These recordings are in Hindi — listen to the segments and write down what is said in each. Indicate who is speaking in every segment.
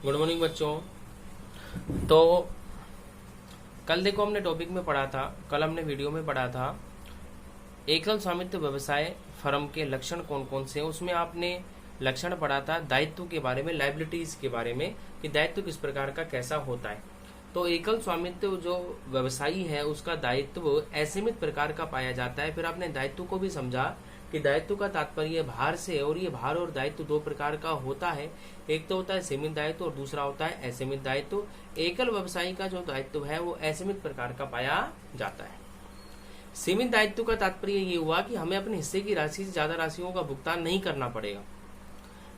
Speaker 1: गुड मॉर्निंग बच्चों। तो कल देखो हमने टॉपिक में पढ़ा था, कल हमने वीडियो में पढ़ा था एकल स्वामित्व व्यवसाय फर्म के लक्षण कौन कौन से हैं। उसमें आपने लक्षण पढ़ा था दायित्व के बारे में, लाइबिलिटीज के बारे में कि दायित्व किस प्रकार का कैसा होता है। तो एकल स्वामित्व जो व्यवसायी है उसका दायित्व असीमित प्रकार का पाया जाता है। फिर आपने दायित्व को भी समझा कि दायित्व का तात्पर्य भार से, और ये भार और दायित्व दो प्रकार का होता है। एक तो होता है सीमित दायित्व और दूसरा होता है असीमित दायित्व। एकल व्यवसायी का जो दायित्व है वो असीमित प्रकार का पाया जाता है। सीमित दायित्व का तात्पर्य ये हुआ कि हमें अपने हिस्से की राशि से ज्यादा राशियों का भुगतान नहीं करना पड़ेगा।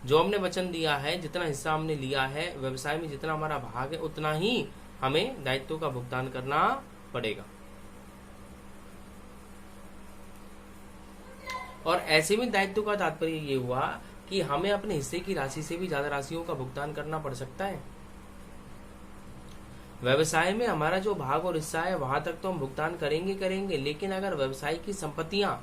Speaker 1: जो हमने वचन दिया है, जितना हिस्सा हमने लिया है व्यवसाय में, जितना हमारा भाग है उतना ही हमें दायित्व का भुगतान करना पड़ेगा। और असीमित दायित्व का तात्पर्य ये हुआ कि हमें अपने हिस्से की राशि से भी ज्यादा राशियों का भुगतान करना पड़ सकता है। व्यवसाय में हमारा जो भाग और हिस्सा है वहां तक तो हम भुगतान करेंगे, लेकिन अगर व्यवसाय की संपत्तियां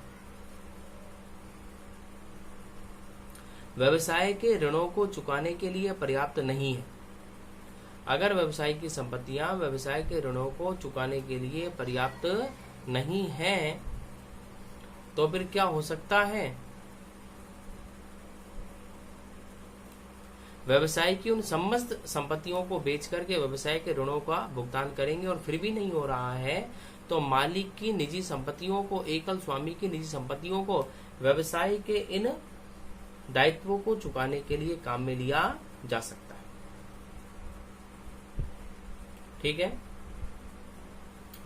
Speaker 1: व्यवसाय के ऋणों को चुकाने के लिए पर्याप्त नहीं है, अगर व्यवसाय की संपत्तियां व्यवसाय के ऋणों को चुकाने के लिए पर्याप्त नहीं है, तो फिर क्या हो सकता है, व्यवसाय की उन समस्त संपत्तियों को बेच करके व्यवसाय के ऋणों का भुगतान करेंगे और फिर भी नहीं हो रहा है, तो मालिक की निजी संपत्तियों को, एकल स्वामी की निजी संपत्तियों को व्यवसाय के इन दायित्वों को चुकाने के लिए काम में लिया जा सकता है। ठीक है,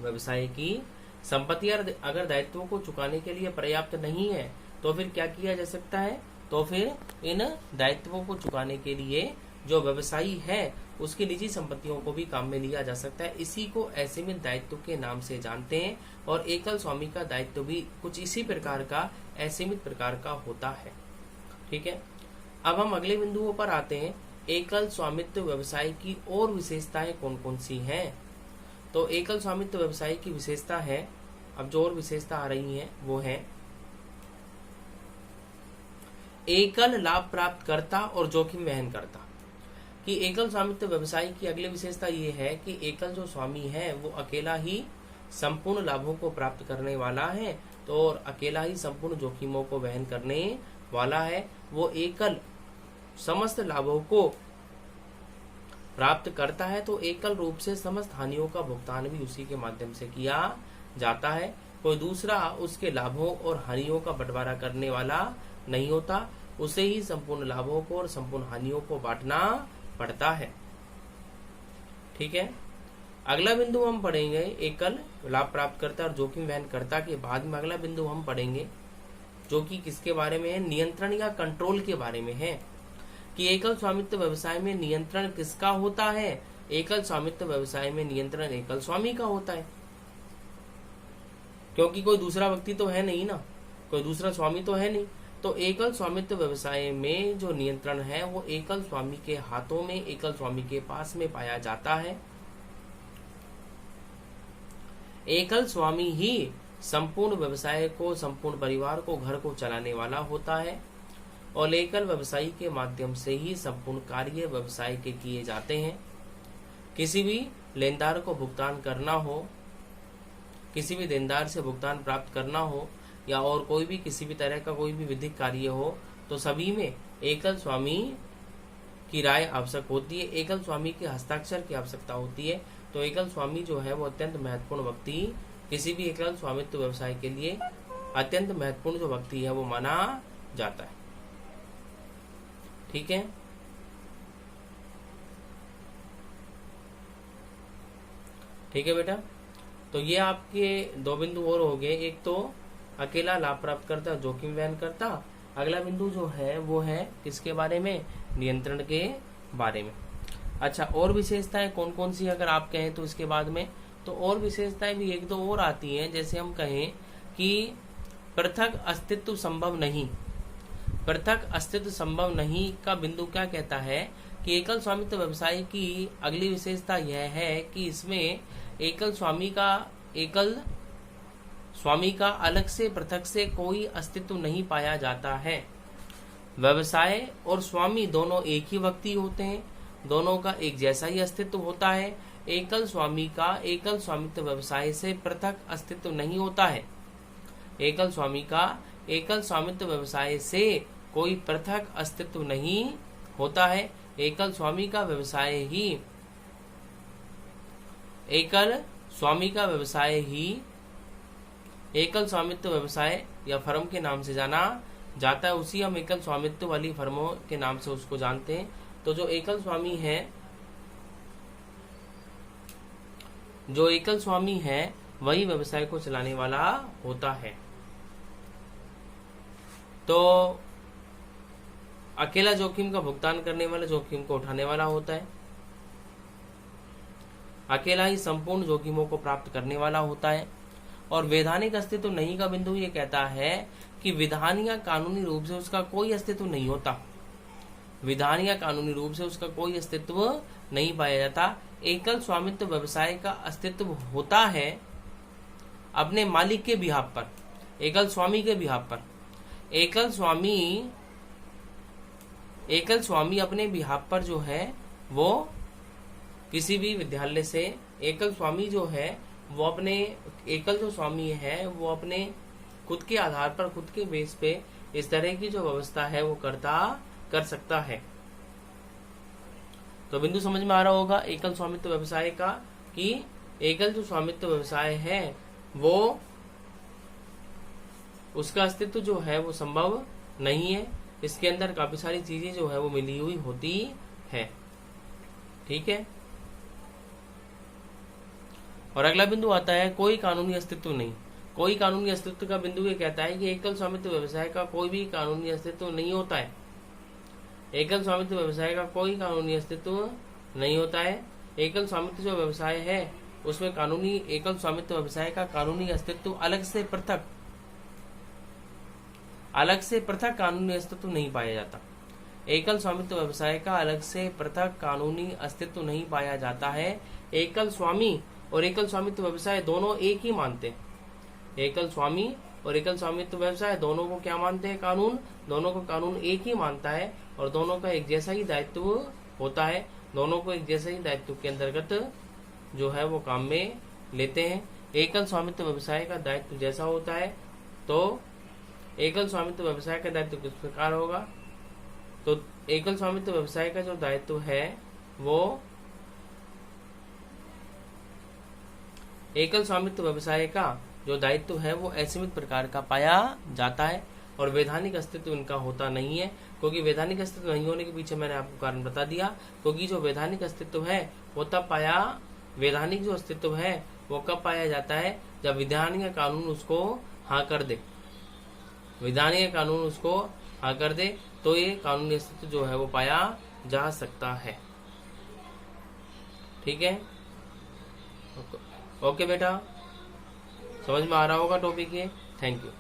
Speaker 1: व्यवसाय की संपत्तियां अगर दायित्वों को चुकाने के लिए पर्याप्त नहीं है तो फिर क्या किया जा सकता है, तो फिर इन दायित्वों को चुकाने के लिए जो व्यवसायी है उसकी निजी संपत्तियों को भी काम में लिया जा सकता है। इसी को असीमित दायित्व के नाम से जानते हैं। और एकल स्वामी का दायित्व भी कुछ इसी प्रकार का, असीमित प्रकार का होता है। ठीक है, अब हम अगले बिंदुओं पर आते हैं। एकल स्वामित्व व्यवसाय की और विशेषताएं कौन कौन सी हैं। तो एकल स्वामित्व व्यवसाय की विशेषता है, अब जो और विशेषता आ रही है वो है एकल लाभ प्राप्त करता और जोखिम वहन करता। कि एकल स्वामित्व व्यवसाय की अगली विशेषता ये है कि एकल जो स्वामी है वो अकेला ही संपूर्ण लाभों को प्राप्त करने वाला है, तो और अकेला ही संपूर्ण जोखिमों को वहन करने वाला है। वो एकल समस्त लाभों को प्राप्त करता है, तो एकल रूप से समस्त हानियों का भुगतान भी उसी के माध्यम से किया जाता है। कोई दूसरा उसके लाभों और हानियों का बंटवारा करने वाला नहीं होता, उसे ही संपूर्ण लाभों को और संपूर्ण हानियों को बांटना पड़ता है। ठीक है, अगला बिंदु हम पढ़ेंगे एकल लाभ प्राप्त करता और जोखिम वहन करता के बाद में अगला बिंदु हम पढ़ेंगे जो कि किसके बारे में है, नियंत्रण या कंट्रोल के बारे में है। कि एकल स्वामित्व व्यवसाय में नियंत्रण किसका होता है। एकल स्वामित्व व्यवसाय में नियंत्रण एकल स्वामी का होता है, क्योंकि कोई दूसरा व्यक्ति तो है नहीं ना, कोई दूसरा स्वामी तो है नहीं। तो एकल स्वामित्व व्यवसाय में जो नियंत्रण है वो एकल स्वामी के हाथों में, एकल स्वामी के पास में पाया जाता है। एकल स्वामी ही संपूर्ण व्यवसाय को, संपूर्ण परिवार को, घर को चलाने वाला होता है। और एकल व्यवसायी के माध्यम से ही संपूर्ण कार्य व्यवसाय के किए जाते हैं। किसी भी लेनदार को भुगतान करना हो, किसी भी देनदार से भुगतान प्राप्त करना हो, या और कोई भी किसी भी तरह का कोई भी विधिक कार्य हो, तो सभी में एकल स्वामी की राय आवश्यक होती है, एकल स्वामी के हस्ताक्षर की आवश्यकता होती है। तो एकल स्वामी जो है वो अत्यंत महत्वपूर्ण व्यक्ति, किसी भी एकल स्वामित्व व्यवसाय के लिए अत्यंत महत्वपूर्ण जो व्यक्ति है वो माना जाता है। ठीक है, ठीक है बेटा। तो ये आपके दो बिंदु और हो गए, एक तो अकेला लाभ प्राप्त करता, जोखिम वहन करता। अगला बिंदु जो है वो है किसके बारे में, नियंत्रण के बारे में। अच्छा, और विशेषताएं कौन कौन सी अगर आप कहें तो इसके बाद में, तो और विशेषताएं भी एक दो और आती हैं। जैसे हम कहें कि पृथक अस्तित्व संभव नहीं। पृथक अस्तित्व संभव नहीं का बिंदु क्या कहता है कि एकल स्वामित्व व्यवसाय की अगली विशेषता यह है कि इसमें एकल स्वामी का अलग से, पृथक से कोई अस्तित्व नहीं पाया जाता है। व्यवसाय और स्वामी दोनों एक ही व्यक्ति होते हैं, दोनों का एक जैसा ही अस्तित्व होता है। एकल स्वामी का एकल स्वामित्व व्यवसाय से पृथक अस्तित्व नहीं होता है। एकल स्वामी का एकल स्वामित्व व्यवसाय से कोई पृथक अस्तित्व नहीं होता है। एकल स्वामी का व्यवसाय ही एकल स्वामित्व व्यवसाय या फर्म के नाम से जाना जाता है। उसी हम एकल स्वामित्व वाली फर्मों के नाम से उसको जानते हैं। तो जो एकल स्वामी है वही व्यवसाय को चलाने वाला होता है। तो अकेला जोखिम का भुगतान करने वाला जोखिम को उठाने वाला होता है। अकेला ही संपूर्ण जोखिमों को प्राप्त करने वाला होता है। और वैधानिक अस्तित्व नहीं का बिंदु ये कहता है कि विधान या कानूनी रूप से उसका कोई अस्तित्व नहीं होता। विधान या कानूनी रूप से उसका कोई अस्तित्व नहीं पाया जाता। एकल स्वामित्व व्यवसाय का अस्तित्व होता है अपने मालिक के बिहाफ पर, एकल स्वामी के बिहाफ पर। एकल स्वामी अपने बिहाफ पर जो है वो किसी भी विद्यालय से एकल स्वामी जो है वो अपने एकल जो स्वामी है वो अपने खुद के आधार पर, खुद के बेस पे इस तरह की जो व्यवस्था है वो कर सकता है। तो बिंदु समझ में आ रहा होगा एकल स्वामित्व व्यवसाय का, कि एकल जो स्वामित्व व्यवसाय है वो उसका अस्तित्व जो है वो संभव नहीं है। इसके अंदर काफी सारी चीजें जो है वो मिली हुई होती है। ठीक है। और अगला बिंदु आता है कोई कानूनी अस्तित्व नहीं। कोई कानूनी अस्तित्व का बिंदु ये कहता है कि एकल स्वामित्व व्यवसाय का कोई भी कानूनी अस्तित्व नहीं होता है। एकल स्वामित्व व्यवसाय का कोई कानूनी अस्तित्व नहीं होता है। एकल स्वामित्व जो व्यवसाय है उसमें एकल स्वामित्व व्यवसाय का कानूनी अस्तित्व अलग से पृथक कानूनी अस्तित्व नहीं पाया जाता। एकल स्वामित्व व्यवसाय का अलग से पृथक कानूनी अस्तित्व नहीं पाया जाता है। एकल स्वामी और एकल स्वामित्व व्यवसाय दोनों एक ही मानते हैं। एकल स्वामी और एकल स्वामित्व व्यवसाय दोनों को क्या मानते हैं? कानून। दोनों को कानून एक ही मानता है और दोनों का एक जैसा ही दायित्व होता है। दोनों को एक जैसा ही दायित्व के अंतर्गत जो है वो काम में लेते हैं। एकल स्वामित्व व्यवसाय का दायित्व जैसा होता है तो एकल स्वामित्व व्यवसाय का दायित्व किस प्रकार होगा? तो एकल स्वामित्व व्यवसाय का जो दायित्व है वो एकल स्वामित्व व्यवसाय का जो दायित्व है वो असीमित प्रकार का पाया जाता है और वैधानिक अस्तित्व इनका होता नहीं है। क्योंकि वैधानिक अस्तित्व नहीं होने के पीछे मैंने आपको कारण बता दिया। क्योंकि जो वैधानिक अस्तित्व है वो वैधानिक जो अस्तित्व है वो कब पाया जाता है? जब विधान या कानून उसको हाँ कर दे। विधान या कानून उसको हाँ कर दे तो ये कानूनी अस्तित्व जो है वो पाया जा सकता है। ठीक है। ओके बेटा, समझ में आ रहा होगा टॉपिक ये। Thank you.